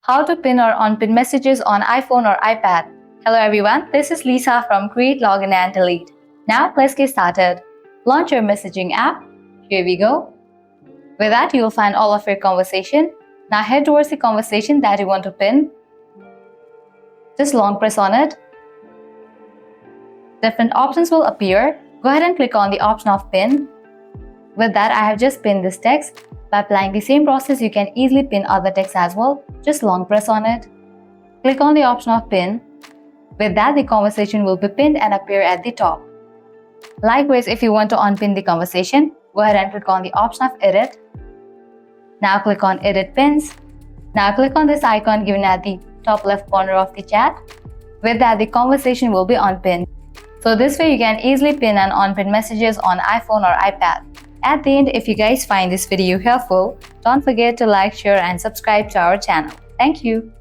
How to pin or unpin messages on iPhone or iPad. Hello everyone, this is Lisa from Create, Login and Delete. Now let's get started. Launch your messaging app. Here we go. With that, you will find all of your conversation. Now head towards the conversation that you want to pin. Just long press on it. Different options will appear. Go ahead and click on the option of pin. With that, I have just pinned this text. By applying the same process, you can easily pin other text as well. Just long press on it. Click on the option of pin. With that, the conversation will be pinned and appear at the top. Likewise, if you want to unpin the conversation, go ahead and click on the option of edit. Now click on edit pins. Now click on this icon given at the top left corner of the chat. With that, the conversation will be unpinned. So this way you can easily pin and unpin messages on iPhone or iPad. At the end, if you guys find this video helpful, don't forget to like, share and subscribe to our channel. Thank you.